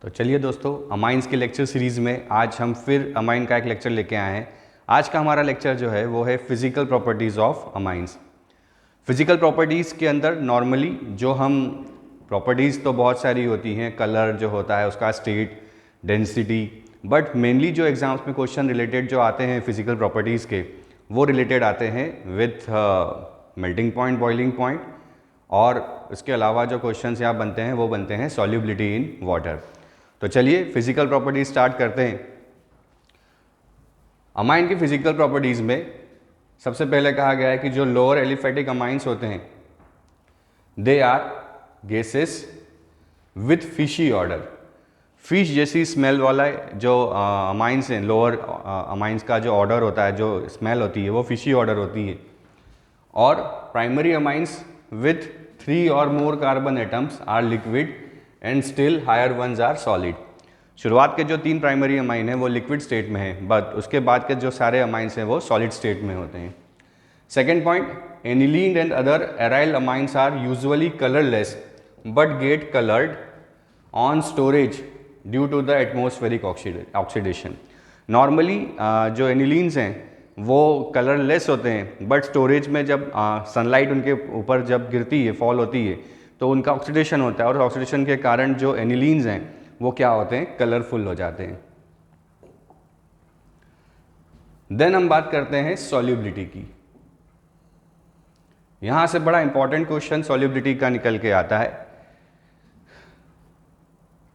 तो चलिए दोस्तों, अमाइंस के लेक्चर सीरीज़ में आज हम फिर अमाइन का एक लेक्चर लेके आए हैं। आज का हमारा लेक्चर जो है वो है physical properties of amines. Physical properties के अंदर नॉर्मली जो हम प्रॉपर्टीज़ तो बहुत सारी होती हैं, कलर जो होता है उसका, स्टेट, डेंसिटी, बट मेनली जो एग्जाम्स में क्वेश्चन रिलेटेड जो आते हैं फिजिकल प्रॉपर्टीज़ के, वो रिलेटेड आते हैं with melting point, boiling point, और इसके अलावा जो क्वेश्चंस यहाँ बनते हैं वो बनते हैं सॉल्युबिलिटी इन वाटर। तो चलिए फिजिकल प्रॉपर्टीज स्टार्ट करते हैं। अमाइन की फिजिकल प्रॉपर्टीज में सबसे पहले कहा गया है कि जो लोअर एलिफेटिक अमाइंस होते हैं they are gases with fishy odour. Fish जैसी स्मेल वाला जो अमाइंस हैं, लोअर अमाइंस का जो ऑर्डर होता है, जो स्मेल होती है वो फिशी ऑर्डर होती है। और प्राइमरी अमाइंस विथ 3 और more carbon atoms are liquid and still higher ones are solid. शुरुआत के जो 3 प्राइमरी अमाइन हैं वो लिक्विड स्टेट में हैं, बट उसके बाद के जो सारे अमाइंस हैं वो सॉलिड स्टेट में होते हैं। Second point, aniline and other aryl amines are usually colourless but get coloured on storage due to the atmospheric oxidation. Normally जो एनिलीन्स हैं वो कलरलेस होते हैं, बट स्टोरेज में जब सनलाइट उनके ऊपर जब गिरती है, फॉल होती है, तो उनका ऑक्सीडेशन होता है, और ऑक्सीडेशन के कारण जो एनिलीन्स हैं वो क्या होते हैं, कलरफुल हो जाते हैं। देन हम बात करते हैं सॉल्युबिलिटी की। यहां से बड़ा इंपॉर्टेंट क्वेश्चन सॉल्युबिलिटी का निकल के आता है।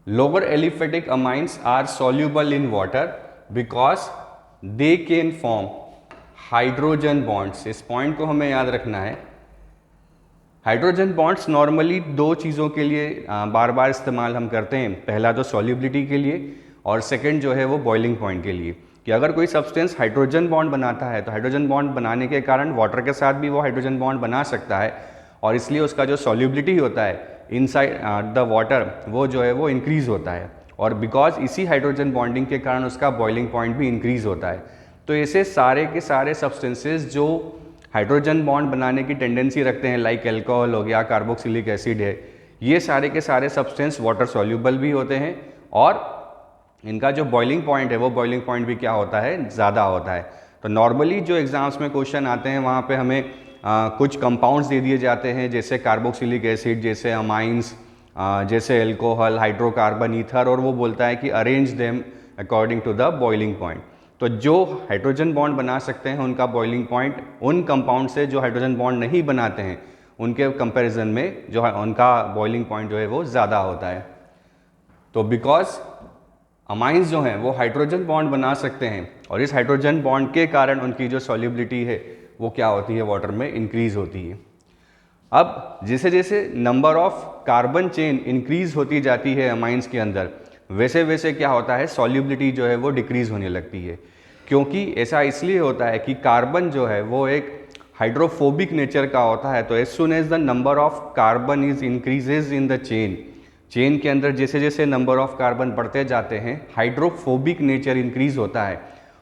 Lower aliphatic amines are soluble in water because they can form hydrogen bonds. इस पॉइंट को हमें याद रखना है। हाइड्रोजन बॉन्ड्स नॉर्मली 2 चीज़ों के लिए बार बार इस्तेमाल हम करते हैं। पहला तो सॉल्युबिलिटी के लिए, और सेकंड जो है वो बॉइलिंग पॉइंट के लिए, कि अगर कोई सब्सटेंस हाइड्रोजन बॉन्ड बनाता है तो हाइड्रोजन बॉन्ड बनाने के कारण वाटर के साथ भी वो हाइड्रोजन बॉन्ड बना सकता है, और इसलिए उसका जो सॉल्युबिलिटी होता है इनसाइड द वाटर वो जो है वो इंक्रीज़ होता है, और बिकॉज इसी हाइड्रोजन बॉन्डिंग के कारण उसका बॉइलिंग पॉइंट भी इंक्रीज़ होता है। तो ऐसे सारे के सारे सब्सटेंसेज जो हाइड्रोजन बॉन्ड बनाने की टेंडेंसी रखते हैं, लाइक अल्कोहल हो गया, कार्बोक्सिलिक एसिड है, ये सारे के सारे सब्सटेंस वाटर सॉल्युबल भी होते हैं, और इनका जो बॉइलिंग पॉइंट है वो बॉइलिंग पॉइंट भी क्या होता है, ज़्यादा होता है। तो नॉर्मली जो एग्जाम्स में क्वेश्चन आते हैं वहाँ पे हमें कुछ कंपाउंड्स दे दिए जाते हैं, जैसे कार्बोक्सिलिक एसिड, जैसे अमाइंस, जैसे अल्कोहल, हाइड्रोकार्बन, ईथर, और वो बोलता है कि arrange them according to the boiling point. तो जो हाइड्रोजन बॉन्ड बना सकते हैं उनका बॉइलिंग पॉइंट उन कंपाउंड से जो हाइड्रोजन बॉन्ड नहीं बनाते हैं उनके कंपैरिजन में जो है उनका बॉइलिंग पॉइंट जो है वो ज़्यादा होता है। तो बिकॉज अमाइंस जो हैं वो हाइड्रोजन बॉन्ड बना सकते हैं, और इस हाइड्रोजन बॉन्ड के कारण उनकी जो सॉल्युबिलिटी है वो क्या होती है, वाटर में इंक्रीज होती है। अब जैसे जैसे number of carbon chain increase होती जाती है अमाइंस के अंदर, वैसे वैसे क्या होता है, सॉल्युबिलिटी जो है वो डिक्रीज होने लगती है। क्योंकि ऐसा इसलिए होता है कि कार्बन जो है वो एक हाइड्रोफोबिक नेचर का होता है। तो as soon as the number of carbon is increases in the chain के अंदर जैसे जैसे नंबर ऑफ कार्बन बढ़ते जाते हैं, हाइड्रोफोबिक नेचर इंक्रीज होता है,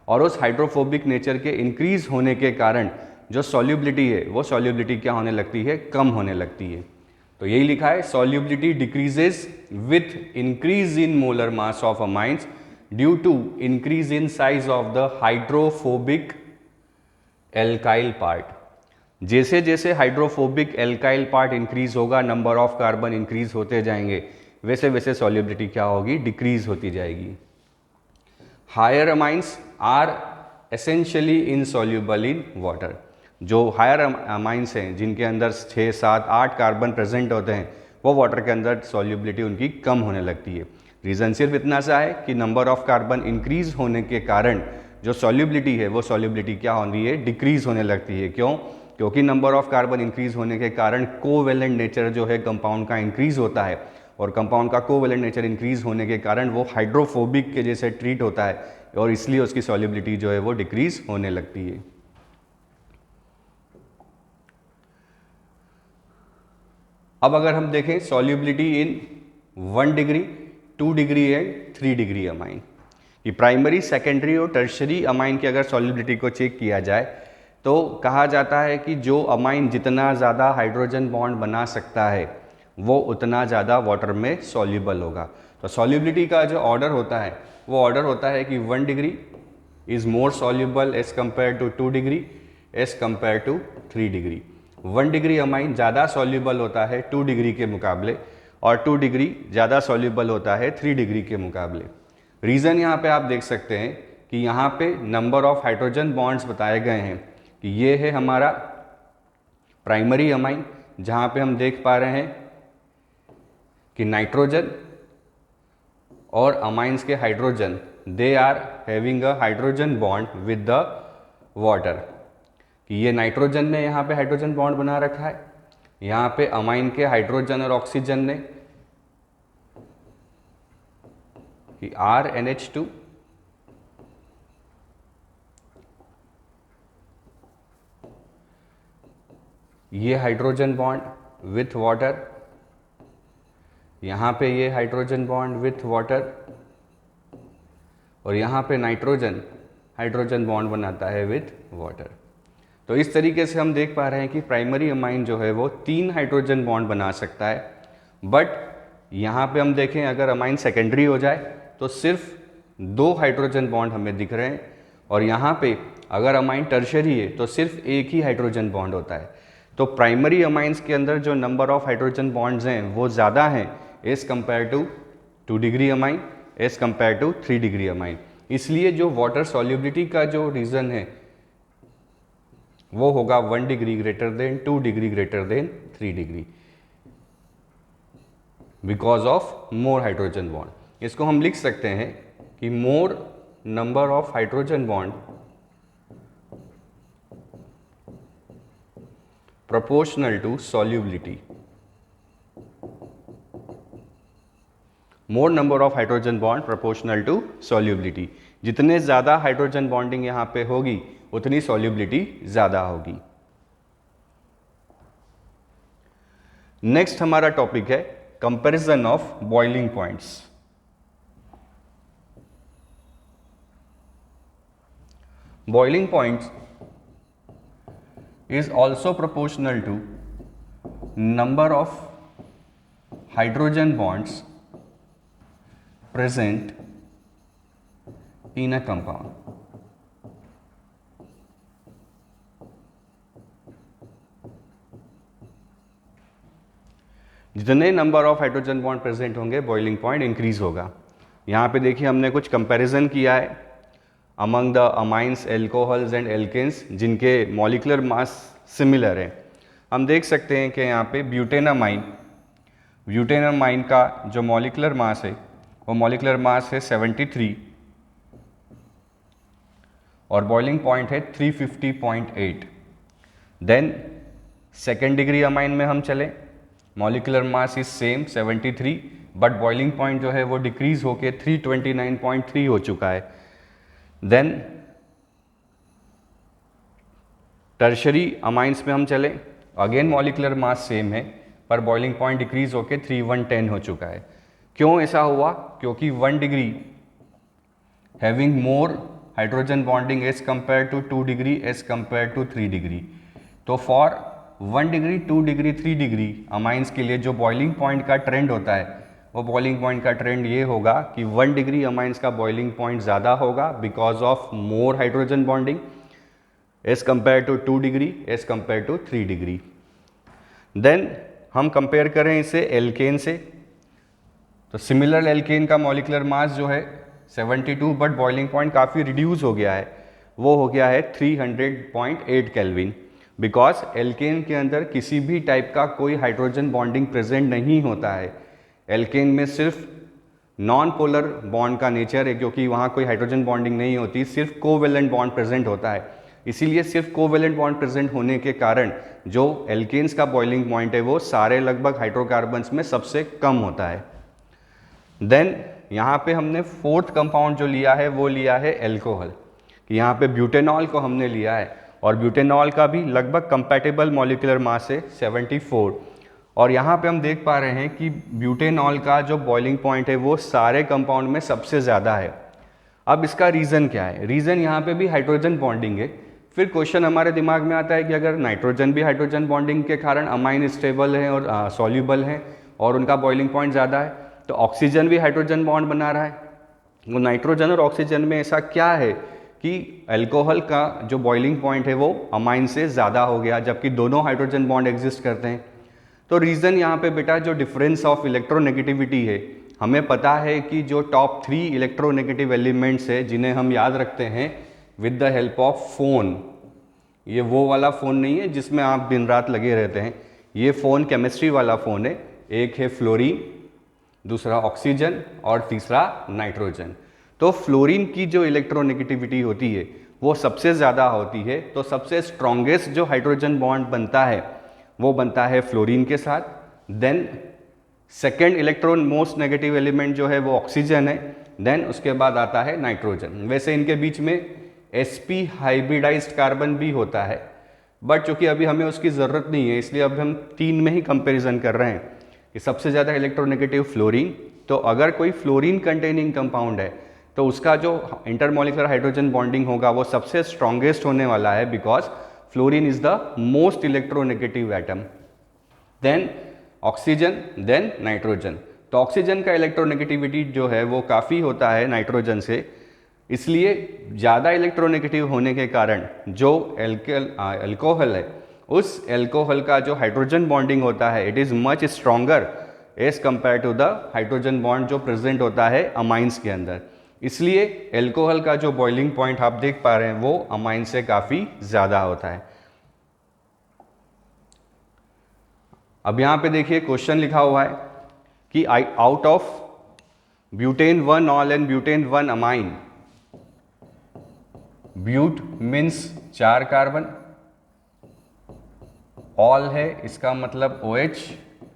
और उस हाइड्रोफोबिक नेचर के इंक्रीज होने के कारण जो सॉल्युबिलिटी है वो सॉल्युबिलिटी क्या होने लगती है, कम होने लगती है। तो यही लिखा है, solubility decreases with increase in molar mass of amines due to increase in size of the hydrophobic alkyl part. जैसे जैसे हाइड्रोफोबिक एल्काइल पार्ट इंक्रीज होगा, नंबर ऑफ कार्बन इंक्रीज होते जाएंगे, वैसे वैसे सॉल्युबिलिटी क्या होगी, डिक्रीज होती जाएगी। Higher amines are essentially insoluble in water. जो हायर अमाइंस हैं जिनके अंदर 6, 7, 8 कार्बन प्रेजेंट होते हैं वो वाटर के अंदर सॉल्युबिलिटी उनकी कम होने लगती है। रीज़न सिर्फ इतना सा है कि नंबर ऑफ कार्बन इंक्रीज होने के कारण जो सॉल्युबिलिटी है वो सॉल्युबिलिटी क्या होती है, डिक्रीज होने लगती है। क्यों? क्योंकि नंबर ऑफ कार्बन इंक्रीज होने के कारण कोवेलेंट नेचर जो है कंपाउंड का इंक्रीज होता है, और कंपाउंड का कोवेलेंट नेचर इंक्रीज होने के कारण वो हाइड्रोफोबिक के जैसे ट्रीट होता है, और इसलिए उसकी सॉल्युबिलिटी जो है वो डिक्रीज होने लगती है। अब अगर हम देखें solubility in 1 degree, 2 degree and 3 degree amine, कि प्राइमरी, सेकेंडरी और टर्शरी अमाइन की अगर सॉल्युबिलिटी को चेक किया जाए तो कहा जाता है कि जो अमाइन जितना ज़्यादा हाइड्रोजन बॉन्ड बना सकता है वो उतना ज़्यादा वाटर में सॉल्युबल होगा। तो सॉल्युबिलिटी का जो ऑर्डर होता है वो ऑर्डर होता है कि 1 degree is more soluble as compare to 2 degree as compare to 3 degree. 1 degree amine ज़्यादा सॉल्युबल होता है 2 डिग्री के मुकाबले और 2 डिग्री ज़्यादा सॉल्युबल होता है 3 डिग्री के मुकाबले। रीज़न यहाँ पे आप देख सकते हैं कि यहाँ पे नंबर ऑफ हाइड्रोजन बॉन्ड्स बताए गए हैं कि ये है हमारा प्राइमरी अमाइन, जहाँ पे हम देख पा रहे हैं कि नाइट्रोजन और अमाइंस के hydrogen they are having a hydrogen bond with the water, कि ये नाइट्रोजन ने यहाँ पे हाइड्रोजन बॉन्ड बना रखा है, यहाँ पे अमाइन के हाइड्रोजन और ऑक्सीजन ने कि RNH2 ये हाइड्रोजन बॉन्ड विथ वाटर, यहाँ पे ये हाइड्रोजन बॉन्ड विथ वाटर और यहाँ पे नाइट्रोजन हाइड्रोजन बॉन्ड बनाता है विथ वाटर। तो इस तरीके से हम देख पा रहे हैं कि प्राइमरी अमाइन जो है वो 3 हाइड्रोजन बॉन्ड बना सकता है, बट यहाँ पे हम देखें अगर अमाइन सेकेंडरी हो जाए तो सिर्फ 2 हाइड्रोजन बॉन्ड हमें दिख रहे हैं, और यहाँ पे अगर अमाइन टर्शरी है तो सिर्फ एक ही हाइड्रोजन बॉन्ड होता है। तो प्राइमरी अमाइंस के अंदर जो नंबर ऑफ हाइड्रोजन बॉन्ड्स हैं वो ज़्यादा हैं as compare to 2 degree amine as compare to 3 degree amine. इसलिए जो वाटर सॉल्युबिलिटी का जो रीज़न है वो होगा 1 degree greater than 2 degree greater than 3 degree, because of more hydrogen bond. इसको हम लिख सकते हैं कि मोर number of hydrogen bond proportional to solubility, more number of hydrogen bond proportional to solubility। जितने ज़्यादा हाइड्रोजन बॉन्डिंग यहाँ पे होगी उतनी solubility ज़्यादा होगी। नेक्स्ट हमारा टॉपिक है comparison of boiling points. Boiling points is also proportional to number of hydrogen bonds present in a compound। जितने number of hydrogen bond present होंगे बॉइलिंग पॉइंट इंक्रीज होगा। यहाँ पे देखिए हमने कुछ कंपैरिजन किया है among the amines, alcohols and alkanes जिनके मॉलिक्यूलर मास सिमिलर है। हम देख सकते हैं कि यहाँ पे ब्यूटेनामाइन का जो मॉलिक्यूलर मास है वो मॉलिक्यूलर मास है 73 और बॉइलिंग पॉइंट है 350.8। देन सेकेंड डिग्री अमाइन में हम चले, molecular mass is same 73 but boiling point जो है वो डिक्रीज होके 329.3 हो चुका है। देन टर्शरी अमाइंस में हम चले, अगेन मॉलिक्यूलर मास सेम है पर बॉइलिंग पॉइंट डिक्रीज होके 3110 हो चुका है। क्यों ऐसा हुआ? क्योंकि 1 degree having more hydrogen bonding as compare to 2 degree as compare to 3 degree. तो for 1 degree, 2 degree, 3 degree amines के लिए जो बॉइलिंग पॉइंट का ट्रेंड होता है वो बॉइलिंग पॉइंट का ट्रेंड ये होगा कि 1 डिग्री अमाइंस का बॉइलिंग पॉइंट ज़्यादा होगा because of more hydrogen bonding as compare to 2 degree as compare to 3 degree. Then हम कंपेयर करें इसे एल्केन से, तो सिमिलर एल्केन का मॉलिक्यूलर मास जो है 72 बट बॉइलिंग पॉइंट काफ़ी रिड्यूस हो गया है, वो हो गया है 300.8 केल्विन, बिकॉज एल्केन के अंदर किसी भी टाइप का कोई हाइड्रोजन बॉन्डिंग प्रेजेंट नहीं होता है। एल्केन में सिर्फ नॉन पोलर बॉन्ड का नेचर है क्योंकि वहाँ कोई हाइड्रोजन बॉन्डिंग नहीं होती, सिर्फ कोवेलेंट बॉन्ड प्रेजेंट होता है। इसीलिए सिर्फ कोवेलेंट बॉन्ड प्रेजेंट होने के कारण जो एल्केन्स का बॉइलिंग पॉइंट है वो सारे लगभग हाइड्रोकार्बन्स में सबसे कम होता है। देन यहाँ पे हमने फोर्थ कंपाउंड जो लिया है वो लिया है एल्कोहल, कि यहाँ पे ब्यूटेनॉल को हमने लिया है और ब्यूटेनॉल का भी लगभग कंपैटिबल मॉलिक्यूलर मास है 74। और यहाँ पे हम देख पा रहे हैं कि ब्यूटेनॉल का जो बॉइलिंग पॉइंट है वो सारे कंपाउंड में सबसे ज़्यादा है। अब इसका रीज़न क्या है? रीज़न यहाँ पे भी हाइड्रोजन बॉन्डिंग है। फिर क्वेश्चन हमारे दिमाग में आता है कि अगर नाइट्रोजन भी हाइड्रोजन बॉन्डिंग के कारण अमाइन स्टेबल हैं और सॉल्यूबल हैं और उनका बॉइलिंग पॉइंट ज़्यादा है, तो ऑक्सीजन भी हाइड्रोजन बॉन्ड बना रहा है। वो नाइट्रोजन और ऑक्सीजन में ऐसा क्या है कि अल्कोहल का जो बॉइलिंग पॉइंट है वो अमाइन से ज़्यादा हो गया, जबकि दोनों हाइड्रोजन बॉन्ड एग्जिस्ट करते हैं। तो रीज़न यहाँ पे बेटा जो डिफरेंस ऑफ इलेक्ट्रोनेगेटिविटी है, हमें पता है कि जो टॉप 3 इलेक्ट्रोनेगेटिव एलिमेंट्स है जिन्हें हम याद रखते हैं with the help of phone. ये वो वाला फ़ोन नहीं है जिसमें आप दिन रात लगे रहते हैं, ये फ़ोन केमिस्ट्री वाला फ़ोन है। एक है फ्लोरीन, दूसरा ऑक्सीजन और तीसरा नाइट्रोजन। तो फ्लोरीन की जो इलेक्ट्रोनेगेटिविटी होती है वो सबसे ज़्यादा होती है। तो सबसे स्ट्रॉन्गेस्ट जो हाइड्रोजन बॉन्ड बनता है वो बनता है फ्लोरीन के साथ। Then second electron most negative element जो है वो ऑक्सीजन है। देन उसके बाद आता है नाइट्रोजन। वैसे इनके बीच में sp हाइब्रिडाइज्ड कार्बन भी होता है, बट चूंकि अभी हमें उसकी ज़रूरत नहीं है इसलिए अब हम 3 में ही कंपैरिजन कर रहे हैं कि सबसे ज़्यादा इलेक्ट्रोनेगेटिव फ्लोरीन। तो अगर कोई फ्लोरीन कंटेनिंग कंपाउंड है तो उसका जो इंटरमॉलिक्यूलर हाइड्रोजन बॉन्डिंग होगा वो सबसे स्ट्रॉन्गेस्ट होने वाला है, because fluorine is the most electronegative atom. Then oxygen, then nitrogen. तो ऑक्सीजन का इलेक्ट्रोनेगेटिविटी जो है वो काफ़ी होता है नाइट्रोजन से, इसलिए ज़्यादा इलेक्ट्रोनेगेटिव होने के कारण जो अल्कोहल है उस अल्कोहल का जो हाइड्रोजन बॉन्डिंग होता है it is much stronger as compare to the hydrogen bond जो प्रेजेंट होता है अमाइंस के अंदर। इसलिए अल्कोहल का जो बॉइलिंग पॉइंट आप देख पा रहे हैं वो अमाइन से काफ़ी ज़्यादा होता है। अब यहाँ पे देखिए क्वेश्चन लिखा हुआ है कि out of butane 1 ol and butane 1 amine, but means 4 carbon, ol है इसका मतलब OH,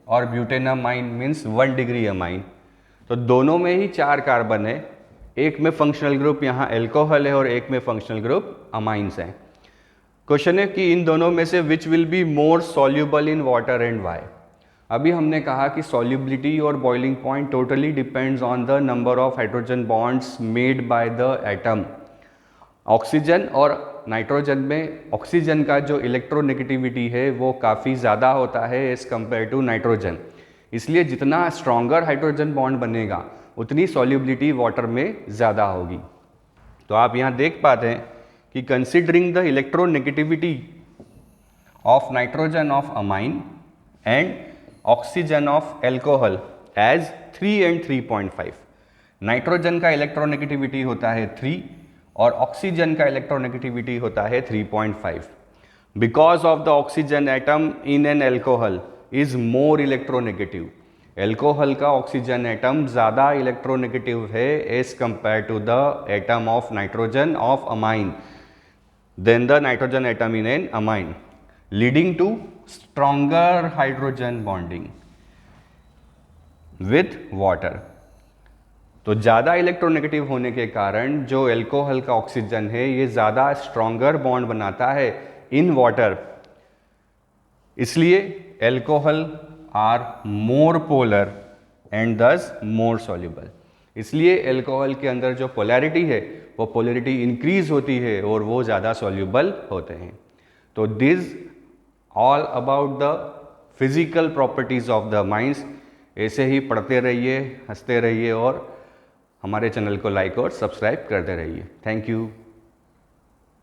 और ब्यूटेनामाइन मीन्स 1 डिग्री अमाइन। तो दोनों में ही 4 कार्बन है, एक में फंक्शनल ग्रुप यहाँ एल्कोहल है और एक में फंक्शनल ग्रुप अमाइंस है। क्वेश्चन है कि इन दोनों में से which will be more soluble in water and why. अभी हमने कहा कि सॉल्युबिलिटी और boiling point totally depends on the number of hydrogen bonds made by the atom. Oxygen और नाइट्रोजन में ऑक्सीजन का जो इलेक्ट्रोनेगेटिविटी है वो काफ़ी ज़्यादा होता है एज़ कम्पेयर टू नाइट्रोजन, इसलिए जितना स्ट्रॉन्गर हाइड्रोजन बॉन्ड बनेगा उतनी सॉल्युबिलिटी वाटर में ज़्यादा होगी। तो आप यहाँ देख पाते हैं कि considering the electronegativity of nitrogen of amine and oxygen of alcohol as 3 and 3.5, nitrogen का इलेक्ट्रोनेगेटिविटी होता है 3 और ऑक्सीजन का इलेक्ट्रोनेगेटिविटी होता है 3.5। Because of the oxygen atom in an alcohol is more electronegative, alcohol का ऑक्सीजन एटम ज़्यादा electronegative है as compare to the atom of nitrogen of amine than the nitrogen atom in an amine, leading to stronger hydrogen bonding with water. तो ज़्यादा electronegative होने के कारण जो alcohol का ऑक्सीजन है ये ज़्यादा स्ट्रॉन्गर बॉन्ड बनाता है इन वाटर, इसलिए alcohol are more polar and thus more soluble. इसलिए एल्कोहल के अंदर जो पोलैरिटी है वो पोलैरिटी इंक्रीज होती है और वो ज़्यादा सॉल्युबल होते हैं। तो this all about the physical properties of the amines. ऐसे ही पढ़ते रहिए, हंसते रहिए और हमारे चैनल को लाइक और सब्सक्राइब करते रहिए। Thank you.